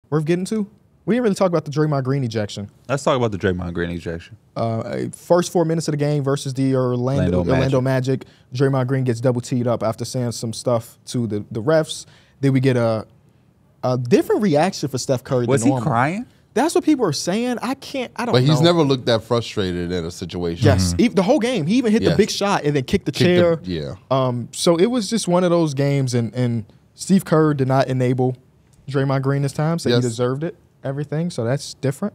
worth getting to? We didn't really talk about the Draymond Green ejection. Let's talk about the Draymond Green ejection. First 4 minutes of the game versus the Orlando Magic. Draymond Green gets double teed up after saying some stuff to the refs. Then we get a different reaction for Steph Curry. Was he crying? That's what people are saying. I don't know. But he's never looked that frustrated in a situation. Yes, the whole game. He even hit the big shot and then kicked the chair. So it was just one of those games, and Steve Kerr did not enable Draymond Green this time, so he deserved it. Everything, so that's different.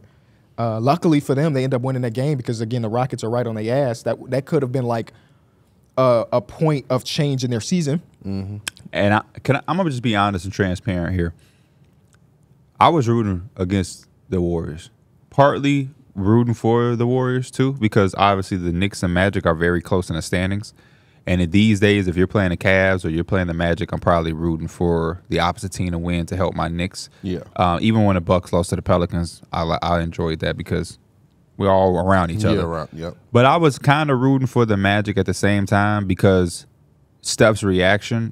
Luckily for them, they end up winning that game because, again, the Rockets are right on their ass. That could have been like a point of change in their season. Mm-hmm. And I'm gonna just be honest and transparent here. I was rooting against the Warriors, partly rooting for the Warriors too, because obviously the Knicks and Magic are very close in the standings. And in these days, if you're playing the Cavs or you're playing the Magic, I'm probably rooting for the opposite team to win to help my Knicks. Yeah. Even when the Bucks lost to the Pelicans, I enjoyed that because we're all around each other. But I was kind of rooting for the Magic at the same time because Steph's reaction.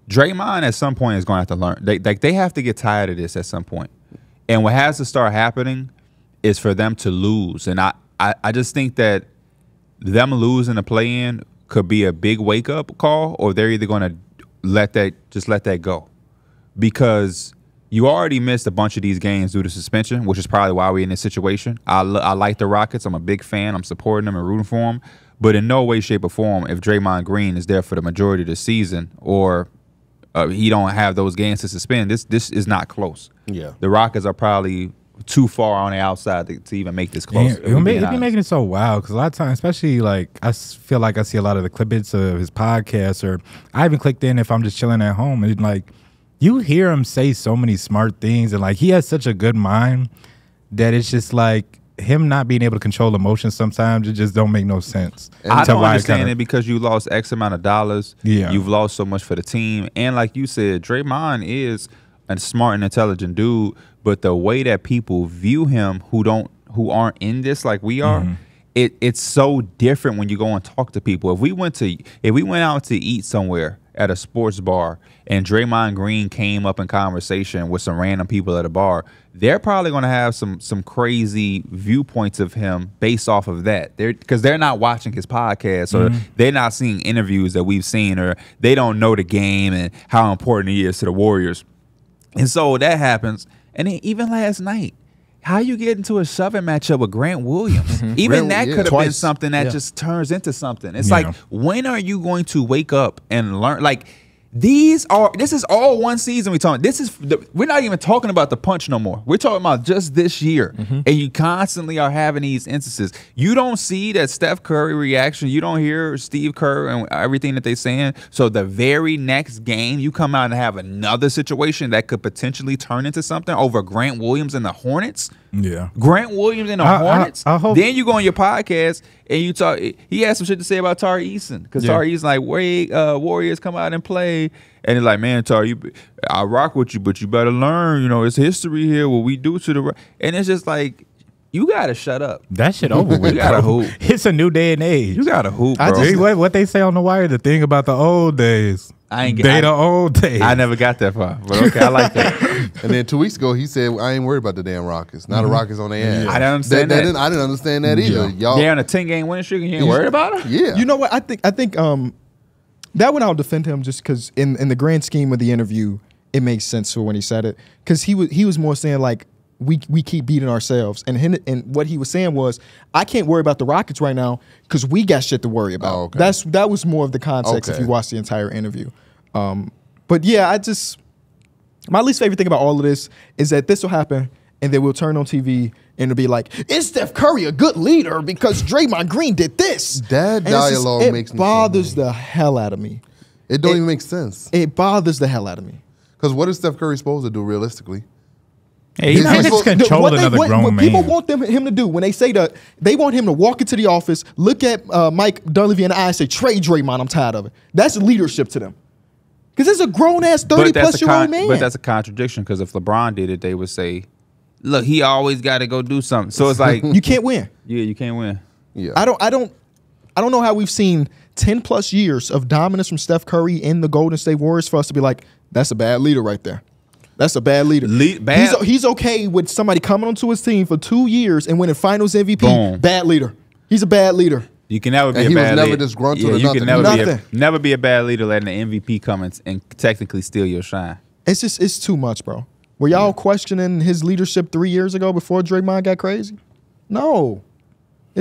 Draymond at some point is going to have to learn. They have to get tired of this at some point. And what has to start happening is for them to lose. And I just think that them losing the play-in could be a big wake-up call, or they're either going to let that go, because you already missed a bunch of these games due to suspension, which is probably why we're in this situation. I like the Rockets. I'm a big fan. I'm supporting them and rooting for them. But in no way, shape, or form, if Draymond Green is there for the majority of the season, or he don't have those games to suspend, this is not close. Yeah, the Rockets are probably too far on the outside to even make this close. It'll be making it so wild because a lot of times, especially like I feel like I see a lot of the clippings of his podcast, or I even clicked in if I'm just chilling at home, and like you hear him say so many smart things, and like he has such a good mind that it's just like him not being able to control emotions sometimes it just don't make no sense. I don't understand it because you lost X amount of dollars. Yeah, you've lost so much for the team, and like you said, Draymond is a smart and intelligent dude. But the way that people view him who aren't in this like we are, it's so different when you go and talk to people. If we went out to eat somewhere at a sports bar and Draymond Green came up in conversation with some random people at a bar, they're probably going to have some crazy viewpoints of him based off of that. Because they're not watching his podcast, or they're not seeing interviews that we've seen, or they don't know the game and how important he is to the Warriors. And so that happens. And then even last night, how you get into a shoving matchup with Grant Williams? Even that could have been something that just turns into something. It's like, when are you going to wake up and learn? Like, this is all one season we're talking. We're not even talking about the punch no more. We're talking about just this year. And you constantly are having these instances. You don't see that Steph Curry reaction. You don't hear Steve Kerr and everything that they're saying. So the very next game, you come out and have another situation that could potentially turn into something over Grant Williams and the Hornets. Yeah, Grant Williams and the Hornets. Then you go on your podcast and you talk. He has some shit to say about Tari Eason, because Tari Eason like, Warriors come out and play, and he's like, man, Tari, I rock with you, but you better learn. You know, it's history here. What we do to the, and it's just like, you gotta shut up. That shit over with. You gotta hoop. It's a new day and age. You gotta hoop, bro. What they say on the wire, the thing about the old days. The old days. I never got that far, but okay, I like that. And then 2 weeks ago, he said, I ain't worried about the damn Rockets. Now the Rockets on their ass. I didn't understand that. I didn't understand that either. Y'all, they're on a 10-game winning streak and you ain't worried about it? Yeah. You know what? I think that one I'll defend him just because in the grand scheme of the interview, it makes sense for when he said it. Because he was more saying like, we keep beating ourselves. And what he was saying was, I can't worry about the Rockets right now because we got shit to worry about. Oh, okay. That was more of the context if you watch the entire interview. But yeah, my least favorite thing about all of this is that this will happen and then we'll turn on TV and it'll be like, is Steph Curry a good leader because Draymond Green did this? That dialogue makes me bothers the hell out of me. It don't even make sense. It bothers the hell out of me. Because what is Steph Curry supposed to do realistically? Hey, he's not just control another grown man. People want him to do when they say that, they want him to walk into the office, look at Mike Dunleavy in the eye and say, trade Draymond, I'm tired of it. That's leadership to them. Because it's a grown-ass 30-plus-year-old man. But that's a contradiction, because if LeBron did it, they would say, look, he always got to go do something. So it's like, you can't win. Yeah, you can't win. Yeah. I don't know how we've seen 10-plus years of dominance from Steph Curry in the Golden State Warriors for us to be like, that's a bad leader right there. That's a bad leader. He's okay with somebody coming onto his team for 2 years and winning Finals MVP. Boom. Bad leader. He's a bad leader. You can never be a bad leader. He was never disgruntled or you nothing. can never be a bad leader letting the MVP come and technically steal your shine. It's too much, bro. Were y'all questioning his leadership 3 years ago before Draymond got crazy? No.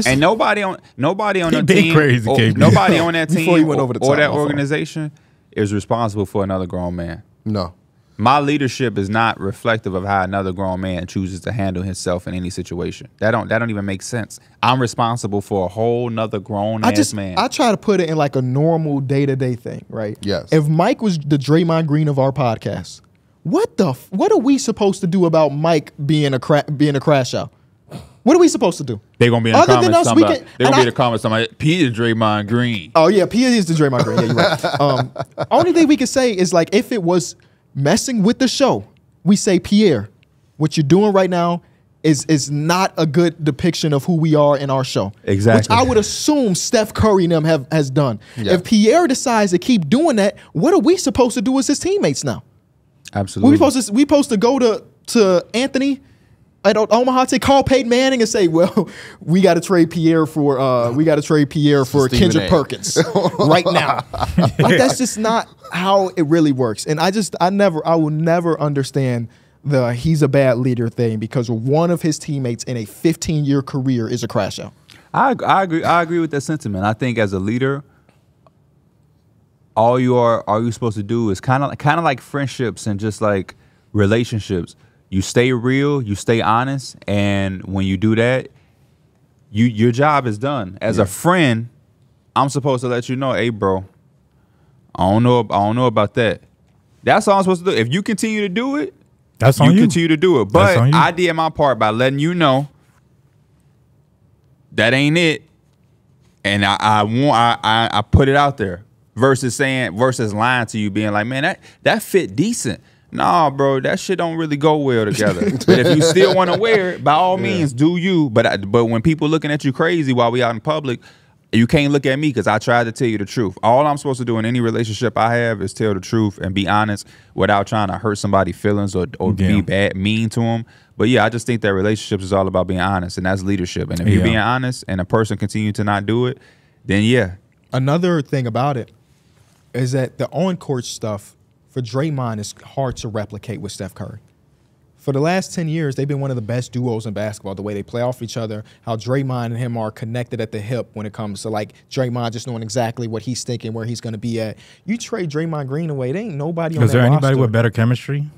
And nobody on the team, crazy, nobody on that team he went over the top, or that organization is responsible for another grown man. No. My leadership is not reflective of how another grown man chooses to handle himself in any situation. That don't even make sense. I'm responsible for a whole nother grown ass man. I try to put it in like a normal day-to-day thing, right? Yes. If Mike was the Draymond Green of our podcast, what are we supposed to do about Mike being a crash out? What are we supposed to do? They're gonna be in the comments. They're gonna be in the comments. Somebody, P is Draymond Green. Oh yeah, P is the Draymond Green. Yeah, you're right. Only thing we can say is like if it was messing with the show, we say Pierre, what you're doing right now is not a good depiction of who we are in our show. Exactly. Which I would assume Steph Curry and them has done. Yeah. If Pierre decides to keep doing that, what are we supposed to do as his teammates now? Absolutely. We supposed to go to Anthony at Omaha to call Peyton Manning and say, well, we got to trade Pierre for Kendrick Perkins right now. Like that's just not how it really works. And I will never understand the he's a bad leader thing because one of his teammates in a 15-year career is a crash out. I agree with that sentiment. I think as a leader, all you supposed to do is kind of like friendships and just like relationships. You stay real, you stay honest, and when you do that, your job is done. As a friend, I'm supposed to let you know, hey, bro, I don't know about that. That's all I'm supposed to do. If you continue to do it, that's on you. Continue to do it. But I did my part by letting you know that ain't it, and I put it out there versus lying to you, being like, man, that fit decent. Nah, bro, that shit don't really go well together. But if you still want to wear it, by all means, do you. But when people looking at you crazy while we out in public, you can't look at me because I tried to tell you the truth. All I'm supposed to do in any relationship I have is tell the truth and be honest without trying to hurt somebody's feelings or be mean to them. But yeah, I just think that relationships is all about being honest, and that's leadership. And if you're being honest and a person continue to not do it, then yeah. Another thing about it is that the on-court stuff for Draymond is hard to replicate with Steph Curry. For the last 10 years, they've been one of the best duos in basketball, the way they play off each other, how Draymond and him are connected at the hip when it comes to, like, Draymond just knowing exactly what he's thinking, where he's going to be at. You trade Draymond Green away, there ain't nobody on that roster. Is there anybody with better chemistry?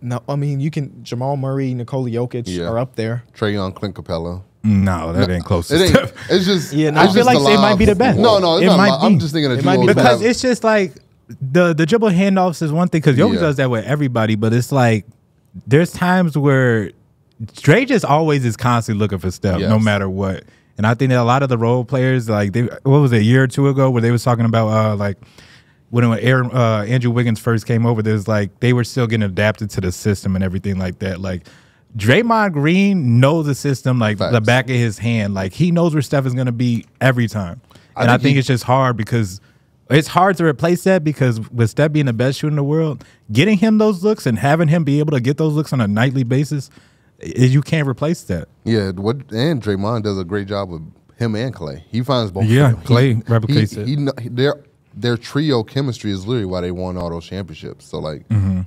No, I mean, you can – Jamal Murray, Nikola Jokic are up there. Trae Young, Clint Capella. No, that ain't close. It ain't. It's just – I feel like it might be the best. No, it's not. I'm just thinking of duos. Because it's just like the dribble handoffs is one thing because Jokic does that with everybody, but it's like there's times where Dre just always is constantly looking for Steph, no matter what. And I think that a lot of the role players, like what was it, a year or two ago, where they was talking about like when Andrew Wiggins first came over, there's like they were still getting adapted to the system and everything like that. Like Draymond Green knows the system like the back of his hand. Like he knows where Steph is going to be every time. And I think it's just hard because it's hard to replace that because with Steph being the best shooter in the world, getting him those looks and having him be able to get those looks on a nightly basis, you can't replace that. Yeah, and Draymond does a great job with him and Clay. He finds both. Yeah, Clay replicates it. Their trio chemistry is literally why they won all those championships. So, like,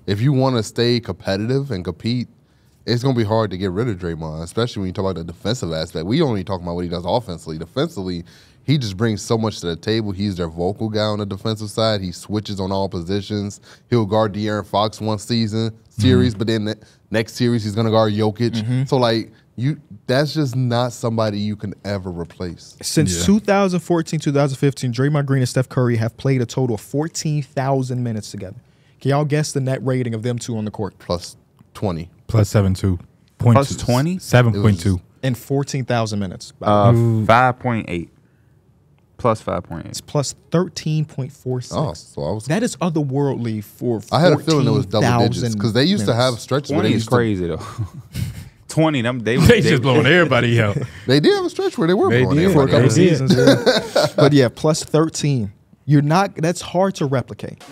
if you want to stay competitive and compete, it's going to be hard to get rid of Draymond, especially when you talk about the defensive aspect. We only talk about what he does offensively. Defensively, he just brings so much to the table. He's their vocal guy on the defensive side. He switches on all positions. He'll guard De'Aaron Fox one series, but then the next series he's going to guard Jokic. So, like, that's just not somebody you can ever replace. Since 2014, 2015, Draymond Green and Steph Curry have played a total of 14,000 minutes together. Can y'all guess the net rating of them two on the court? Plus 20. Plus 7.2. Plus 20? 7.2. In 14,000 minutes. 5.8. Plus 5.8. It's plus 13.46. Oh, so that is otherworldly for 14,000 I had a feeling it was double digits because they used to have stretches. 20 is crazy, though. 20, they just blowing everybody out. They did have a stretch where they were blowing everybody for a couple seasons. But yeah, plus 13. That's hard to replicate.